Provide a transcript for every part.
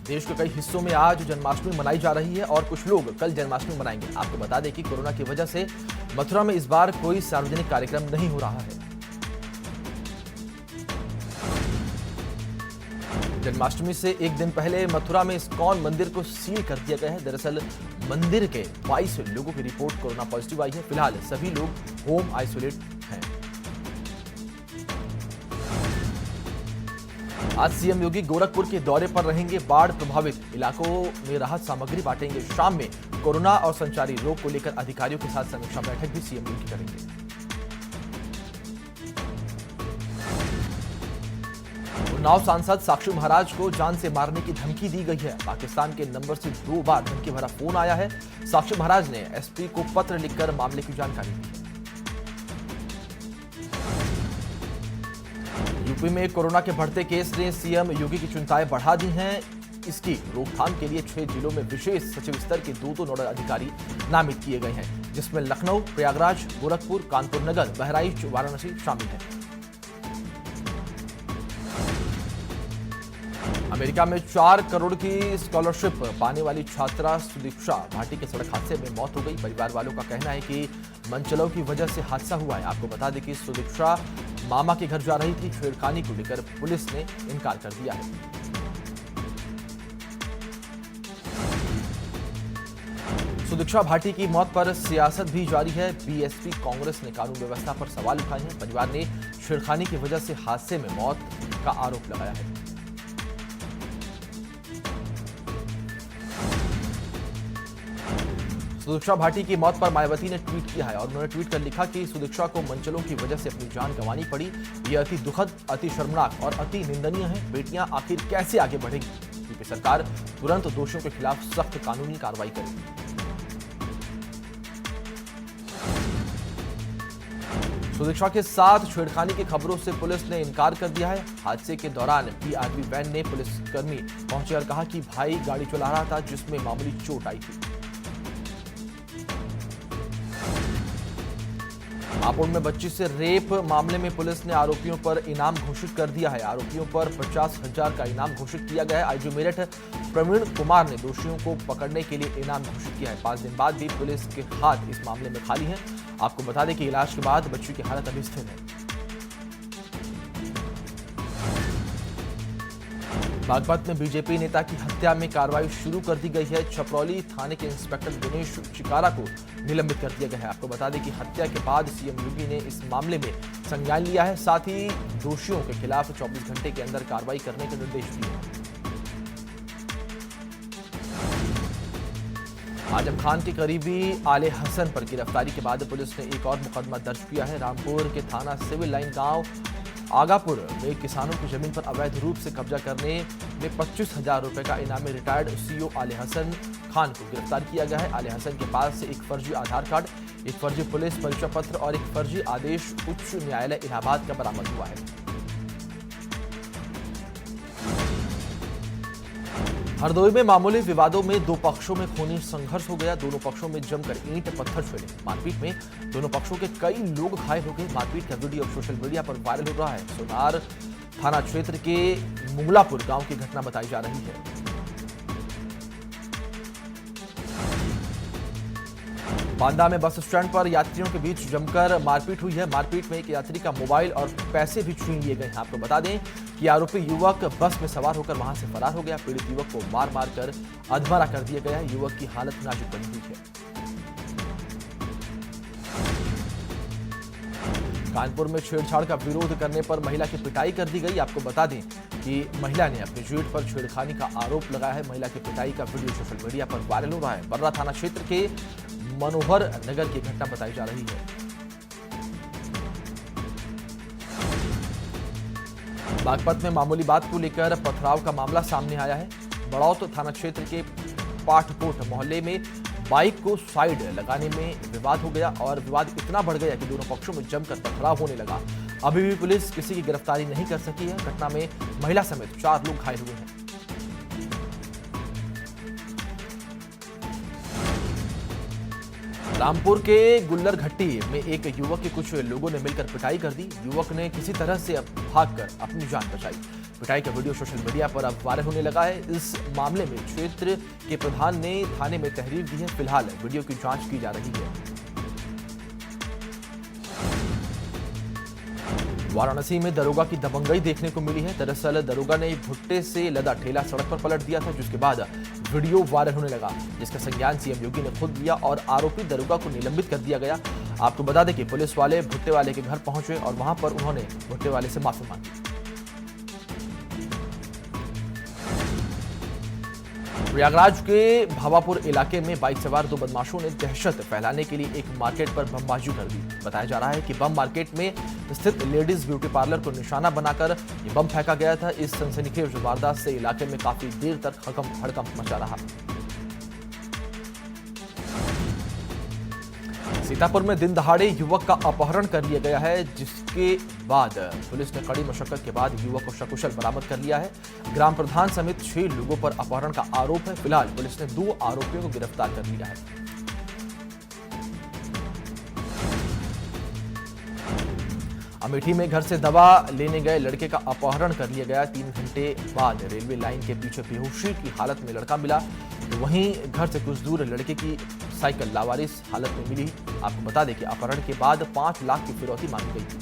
देश के कई हिस्सों में आज जन्माष्टमी मनाई जा रही है और कुछ लोग कल जन्माष्टमी मनाएंगे। आपको बता दें कि कोरोना की वजह से मथुरा में इस बार कोई सार्वजनिक कार्यक्रम नहीं हो रहा है। जन्माष्टमी से एक दिन पहले मथुरा में इस्कॉन मंदिर को सील कर दिया गया है। दरअसल मंदिर के 22 लोगों की रिपोर्ट कोरोना पॉजिटिव आई है। फिलहाल सभी लोग होम आइसोलेट हैं। आज सीएम योगी गोरखपुर के दौरे पर रहेंगे। बाढ़ प्रभावित इलाकों में राहत सामग्री बांटेंगे। शाम में कोरोना और संचारी रोग को लेकर अधिकारियों के साथ समीक्षा बैठक भी सीएम योगी करेंगे। उन्नाव सांसद साक्षी महाराज को जान से मारने की धमकी दी गई है। पाकिस्तान के नंबर से 2 बार धमकी भरा फोन आया है। साक्षी महाराज ने एसपी को पत्र लिखकर मामले की जानकारी दी है। यूपी में कोरोना के बढ़ते केस ने सीएम योगी की चिंताएं बढ़ा दी हैं। इसकी रोकथाम के लिए 6 जिलों में विशेष सचिव स्तर के 2 नोडल अधिकारी नामित किए गए हैं, जिसमें लखनऊ, प्रयागराज, गोरखपुर, कानपुर नगर, बहराइच, वाराणसी शामिल है। अमेरिका में 4 करोड़ की स्कॉलरशिप पाने वाली छात्रा सुदीक्षा भाटी के सड़क हादसे में मौत हो गई। परिवार वालों का कहना है कि मनचलव की वजह से हादसा हुआ है। आपको बता दें कि सुदीक्षा मामा के घर जा रही थी। छेड़खानी को लेकर पुलिस ने इनकार कर दिया है। सुदीक्षा भाटी की मौत पर सियासत भी जारी है। बीएसपी कांग्रेस ने कानून व्यवस्था पर सवाल उठाए हैं। परिवार ने छेड़खानी की वजह से हादसे में मौत का आरोप लगाया है। सुदीक्षा भाटी की मौत पर मायावती ने ट्वीट किया है और उन्होंने ट्वीट कर लिखा कि सुदीक्षा को मनचलों की वजह से अपनी जान गंवानी पड़ी। यह अति दुखद, अति शर्मनाक और अति निंदनीय है। बेटियां आखिर कैसे आगे बढ़ेंगी? यूपी सरकार तुरंत दोषियों के खिलाफ सख्त कानूनी कार्रवाई करेगी। सुदीक्षा के साथ छेड़खानी की खबरों से पुलिस ने इनकार कर दिया है। हादसे के दौरान पीआरबी वैन ने पुलिसकर्मी पहुंचे और कहा कि भाई गाड़ी चला रहा था, जिसमें मामूली चोट आई थी। हापुड़ में बच्ची से रेप मामले में पुलिस ने आरोपियों पर इनाम घोषित कर दिया है। आरोपियों पर 50,000 का इनाम घोषित किया गया है। आईजी मेरठ प्रवीण कुमार ने दोषियों को पकड़ने के लिए इनाम घोषित किया है। 5 दिन बाद भी पुलिस के हाथ इस मामले में खाली हैं। आपको बता दें कि इलाज के बाद बच्ची की हालत अभी स्थिर है। बागपत में बीजेपी नेता की हत्या में कार्रवाई शुरू कर दी गई है। छपरौली थाने के इंस्पेक्टर दिनेश चिकारा को निलंबित कर दिया गया है। आपको बता दें कि हत्या के बाद सीएम योगी ने इस मामले में संज्ञान लिया है। साथ ही दोषियों के खिलाफ 24 घंटे के अंदर कार्रवाई करने के निर्देश दिए हैं। आजम खान के करीबी आले हसन पर गिरफ्तारी के बाद पुलिस ने एक और मुकदमा दर्ज किया है। रामपुर के थाना सिविल लाइन गांव आगापुर में किसानों की जमीन पर अवैध रूप से कब्जा करने में 25,000 रुपए का इनामी रिटायर्ड सीओ आले हसन खान को गिरफ्तार किया गया है। आले हसन के पास से एक फर्जी आधार कार्ड, एक फर्जी पुलिस परिचय पत्र और एक फर्जी आदेश उच्च न्यायालय इलाहाबाद का बरामद हुआ है। हरदोई में मामूली विवादों में 2 पक्षों में खूनी संघर्ष हो गया। दोनों पक्षों में जमकर ईंट पत्थर छोड़े। मारपीट में दोनों पक्षों के कई लोग घायल हो गए। मारपीट का वीडियो सोशल मीडिया पर वायरल हो रहा है। सोनार थाना क्षेत्र के मुंगलापुर गांव की घटना बताई जा रही है। बांदा में बस स्टैंड पर यात्रियों के बीच जमकर मारपीट हुई है। मारपीट में एक यात्री का मोबाइल और पैसे भी छीन लिए गए हैं। आपको बता दें कि आरोपी युवक बस में सवार होकर वहां से फरार हो गया। पीड़ित युवक को मार मार कर अधमरा कर दिया गया है। युवक की हालत नाजुक बनी हुई है। कानपुर में छेड़छाड़ का विरोध करने पर महिला की पिटाई कर दी गई। आपको बता दें कि महिला ने अपने जेठ पर छेड़खानी का आरोप लगाया है। महिला की पिटाई का वीडियो सोशल मीडिया पर वायरल हो रहा है। बर्रा थाना क्षेत्र के मनोहर नगर की घटना बताई जा रही है। बागपत में मामूली बात को लेकर पथराव का मामला सामने आया है। बड़ौत थाना क्षेत्र के पाठकोट मोहल्ले में बाइक को साइड लगाने में विवाद हो गया और विवाद इतना बढ़ गया कि दोनों पक्षों में जमकर पथराव होने लगा। अभी भी पुलिस किसी की गिरफ्तारी नहीं कर सकी है। घटना में महिला समेत 4 लोग घायल हुए हैं। रामपुर के गुल्लर घट्टी में एक युवक के कुछ लोगों ने मिलकर पिटाई कर दी। युवक ने किसी तरह से भागकर अपनी जान बचाई। पिटाई का वीडियो सोशल मीडिया पर अब वायरल होने लगा है। इस मामले में क्षेत्र के प्रधान ने थाने में तहरीर दी है। फिलहाल वीडियो की जांच की जा रही है। वाराणसी में दरोगा की दबंगई देखने को मिली है। दरअसल दरोगा ने भुट्टे से लदा ठेला सड़क पर पलट दिया था, जिसके बाद वीडियो वायरल होने लगा, जिसका संज्ञान सीएम योगी ने खुद लिया और आरोपी दरोगा को निलंबित कर दिया गया। आपको बता दें कि पुलिस वाले भुट्टे वाले के घर पहुंचे और वहां पर उन्होंने भुट्टे वाले से माफी मांगी। प्रयागराज के भावापुर इलाके में बाइक सवार दो बदमाशों ने दहशत फैलाने के लिए एक मार्केट पर बमबाजी कर दी। बताया जा रहा है कि बम मार्केट में स्थित लेडीज ब्यूटी पार्लर को निशाना बनाकर ये बम फेंका गया था। इस सनसनीखेज वारदात से इलाके में काफी देर तक हड़कंप मचा रहा। सीतापुर में दिन दहाड़े युवक का अपहरण कर लिया गया है, जिसके बाद पुलिस ने कड़ी मशक्कत के बाद युवक को सकुशल बरामद कर लिया है। ग्राम प्रधान समेत 6 लोगों पर अपहरण का आरोप है। फिलहाल पुलिस ने 2 आरोपियों को गिरफ्तार कर लिया है। अमेठी में घर से दवा लेने गए लड़के का अपहरण कर लिया गया। 3 घंटे बाद रेलवे लाइन के पीछे बेहोशी की हालत में लड़का मिला, तो वहीं घर से कुछ दूर लड़के की साइकिल लावारिस हालत में मिली। आपको बता दें कि अपहरण के बाद 5 लाख की फिरौती मांगी गई थी।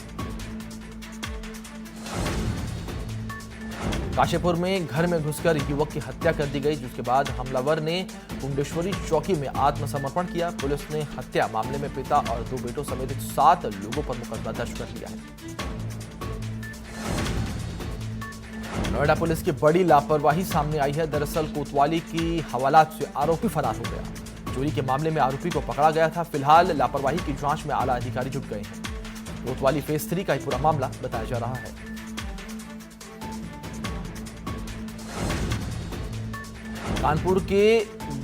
काशीपुर में घर में घुसकर युवक की हत्या कर दी गई, जिसके बाद हमलावर ने कुंडेश्वरी चौकी में आत्मसमर्पण किया। पुलिस ने हत्या मामले में पिता और 2 बेटों समेत 7 लोगों पर मुकदमा दर्ज कर लिया है। नोएडा पुलिस की बड़ी लापरवाही सामने आई है। दरअसल कोतवाली की हवालात से आरोपी फरार हो गया। चोरी के मामले में आरोपी को पकड़ा गया था। फिलहाल लापरवाही की जांच में आला अधिकारी जुट गए हैं। कोतवाली फेज 3 का पूरा मामला बताया जा रहा है। कानपुर के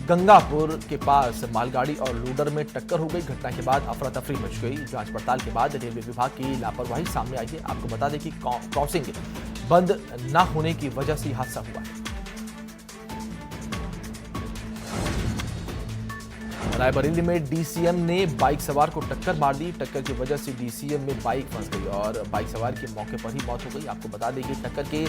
गंगापुर के पास मालगाड़ी और लोडर में टक्कर हो गई। घटना के बाद अफरा तफरी मच गई। जांच पड़ताल के बाद रेलवे विभाग की लापरवाही सामने आई है। आपको बता दें कि क्रॉसिंग बंद न होने की वजह से हादसा हुआ है। रायबरेली में डीसीएम ने बाइक सवार को टक्कर मार दी। टक्कर की वजह से डीसीएम में बाइक फंस गई और बाइक सवार की मौके पर ही मौत हो गई। आपको बता दें कि टक्कर के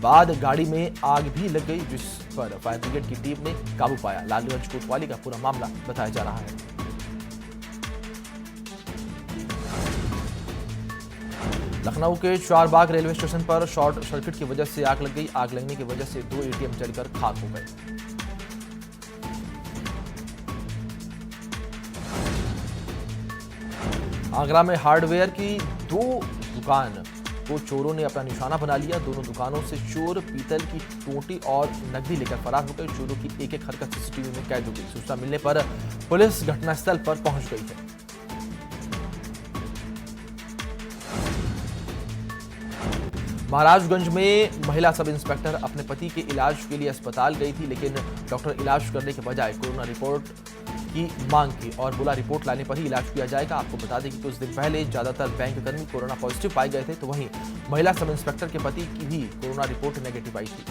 बाद गाड़ी में आग भी लग गई, जिस पर फायर ब्रिगेड की टीम ने काबू पाया। लालगंज कोतवाली का पूरा मामला बताया जा रहा है। लखनऊ के चारबाग रेलवे स्टेशन पर शॉर्ट सर्किट की वजह से आग लग गई। आग लगने की वजह से 2 एटीएम जलकर खाक हो गए। आगरा में हार्डवेयर की 2 दुकान को चोरों ने अपना निशाना बना लिया। दोनों दुकानों से चोर पीतल की टोटी और नकदी लेकर फरार हो गए। चोरों की एक हरकत सीसीटीवी में कैद हो गई। सूचना मिलने पर पुलिस घटनास्थल पर पहुंच गई है। महाराजगंज में महिला सब इंस्पेक्टर अपने पति के इलाज के लिए अस्पताल गई थी, लेकिन डॉक्टर इलाज करने के बजाय कोरोना रिपोर्ट की मांग की और बोला रिपोर्ट लाने पर ही इलाज किया जाएगा। आपको बता दें कि कुछ दिन पहले ज्यादातर बैंक कर्मी कोरोना पॉजिटिव पाए गए थे, तो वहीं महिला सब इंस्पेक्टर के पति की भी कोरोना रिपोर्ट नेगेटिव आई थी।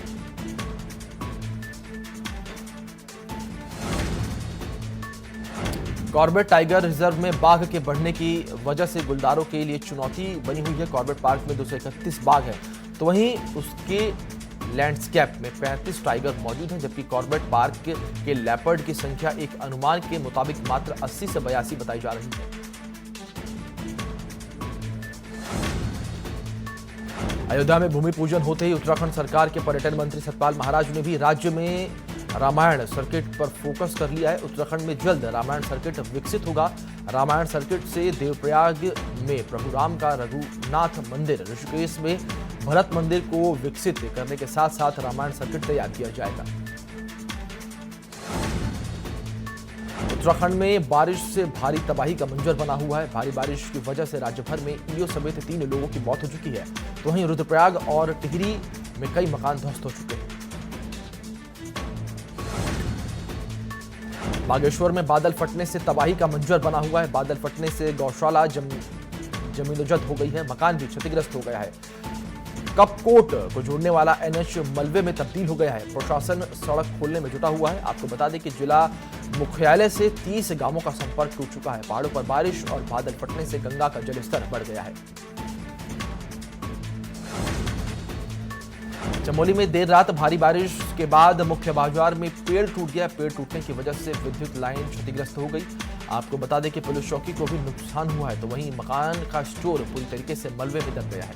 कॉर्बेट टाइगर रिजर्व में बाघ के बढ़ने की वजह से गुलदारों के लिए चुनौती बनी हुई है। कॉर्बेट पार्क में 231 बाघ है, तो वहीं उसके लैंडस्केप में 35 टाइगर मौजूद हैं, जबकि कॉर्बेट पार्क के लेपर्ड की संख्या एक अनुमान के मुताबिक मात्र 80 से 82 बताई जा रही है। अयोध्या में भूमि पूजन होते ही उत्तराखंड सरकार के पर्यटन मंत्री सतपाल महाराज ने भी राज्य में रामायण सर्किट पर फोकस कर लिया है। उत्तराखंड में जल्द रामायण सर्किट विकसित होगा। रामायण सर्किट से देवप्रयाग में प्रभु राम का रघुनाथ मंदिर, ऋषिकेश में भरत मंदिर को विकसित करने के साथ साथ रामायण सर्किट तैयार किया जाएगा। उत्तराखंड में बारिश से भारी तबाही का मंजर बना हुआ है। भारी बारिश की वजह से राज्य भर में ईओ समेत 3 लोगों की मौत हो चुकी है, तो वहीं रुद्रप्रयाग और टिहरी में कई मकान ध्वस्त हो चुके हैं। बागेश्वर में बादल फटने से तबाही का मंजर बना हुआ है। बादल फटने से गौशाला जमींदोजद हो गई है, मकान भी क्षतिग्रस्त हो गया है। कपकोट को जोड़ने वाला एनएच मलबे में तब्दील हो गया है। प्रशासन सड़क खोलने में जुटा हुआ है। आपको बता दें कि जिला मुख्यालय से 30 गांवों का संपर्क टूट चुका है। पहाड़ों पर बारिश और बादल फटने से गंगा का जलस्तर बढ़ गया है। चमोली में देर रात भारी बारिश के बाद मुख्य बाजार में पेड़ टूट गया। पेड़ टूटने की वजह से विद्युत लाइन क्षतिग्रस्त हो गई। आपको बता दें कि पुलिस चौकी को भी नुकसान हुआ है, तो वहीं मकान का स्टोर पूरी तरीके से मलबे में दब गया है।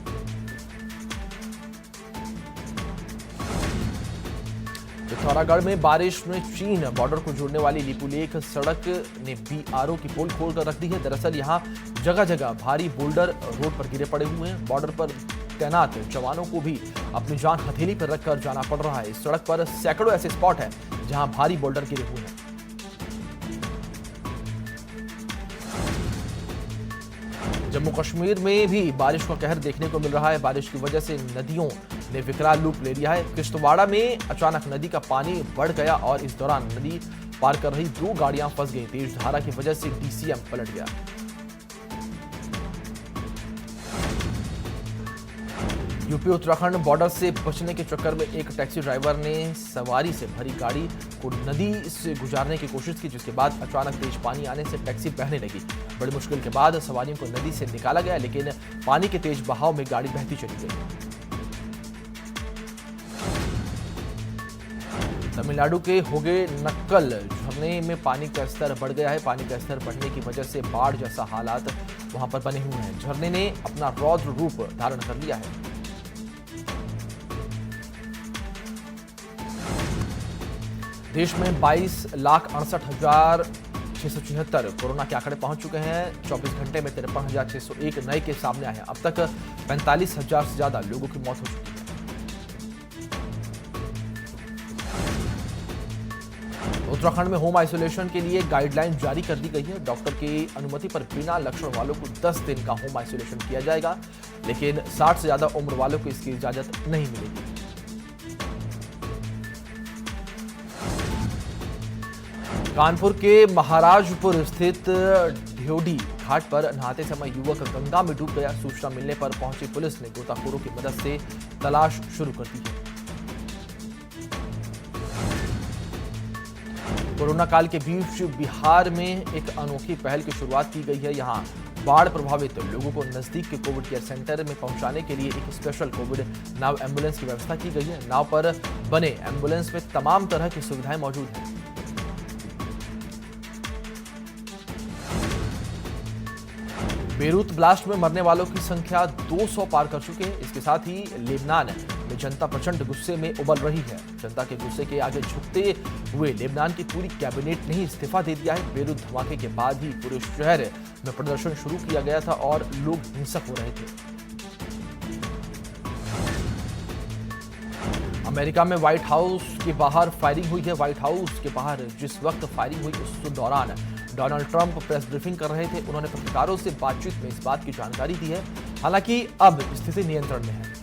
पिथौरागढ़ में बारिश में चीन बॉर्डर को जोड़ने वाली लिपुलेख सड़क ने बीआरओ की पोल खोलकर रख दी है। दरअसल यहां जगह जगह भारी बोल्डर रोड पर गिरे पड़े हुए हैं। बॉर्डर पर तैनात जवानों को भी अपनी जान हथेली पर रखकर जाना पड़ रहा है। इस सड़क पर सैकड़ों ऐसे स्पॉट हैं जहां भारी बोल्डर गिरे हुए हैं। जम्मू कश्मीर में भी बारिश का कहर देखने को मिल रहा है। बारिश की वजह से नदियों ने विकराल रूप ले लिया है। किश्तवाड़ा में अचानक नदी का पानी बढ़ गया और इस दौरान नदी पार कर रही 2 गाड़ियां फंस गई। तेज धारा की वजह से डीसीएम पलट गया। यूपी उत्तराखंड बॉर्डर से बचने के चक्कर में एक टैक्सी ड्राइवर ने सवारी से भरी गाड़ी को नदी से गुजारने की कोशिश की, जिसके बाद अचानक तेज पानी आने से टैक्सी बहने लगी। बड़ी मुश्किल के बाद सवारियों को नदी से निकाला गया, लेकिन पानी के तेज बहाव में गाड़ी बहती चली गई। तमिलनाडु के होगे नक्कल झरने में पानी का स्तर बढ़ गया है। पानी का स्तर बढ़ने की वजह से बाढ़ जैसा हालात वहां पर बने हुए हैं। झरने ने अपना रौद्र रूप धारण कर लिया है। देश में 22,68,676 कोरोना के आंकड़े पहुंच चुके हैं। 24 घंटे में 53,601 नए केस सामने आए हैं। अब तक 45,000 से ज्यादा लोगों की मौत हो चुकी है। उत्तराखंड में होम आइसोलेशन के लिए गाइडलाइन जारी कर दी गई है। डॉक्टर की अनुमति पर बिना लक्षण वालों को 10 दिन का होम आइसोलेशन किया जाएगा, लेकिन 60 से ज्यादा उम्र वालों को इसकी इजाजत नहीं मिलेगी। कानपुर के महाराजपुर स्थित ढ्योडी घाट पर नहाते समय युवक गंगा में डूब गया। सूचना मिलने पर पहुंची पुलिस ने गोताखोरों की मदद से तलाश शुरू कर दी है। कोरोना काल के बीच बिहार में एक अनोखी पहल की शुरुआत की गई है। यहां बाढ़ प्रभावित लोगों को नजदीक के कोविड केयर सेंटर में पहुंचाने के लिए एक स्पेशल कोविड नाव एम्बुलेंस की व्यवस्था की गई है। नाव पर बने एम्बुलेंस में तमाम तरह की सुविधाएं मौजूद हैं। बेरूत ब्लास्ट में मरने वालों की संख्या 200 पार कर चुके हैं। इसके साथ ही लेबनान में जनता प्रचंड गुस्से में उबल रही है। जनता के गुस्से के आगे झुकते हुए लेबनान की पूरी कैबिनेट ने इस्तीफा दे दिया है। बेरूत धमाके के बाद ही पूरे शहर में प्रदर्शन शुरू किया गया था और लोग हिंसक हो रहे थे। अमेरिका में व्हाइट हाउस के बाहर फायरिंग हुई है। व्हाइट हाउस के बाहर जिस वक्त फायरिंग हुई उस दौरान डोनाल्ड ट्रंप प्रेस ब्रीफिंग कर रहे थे। उन्होंने पत्रकारों से बातचीत में इस बात की जानकारी दी है। हालांकि अब स्थिति नियंत्रण में है।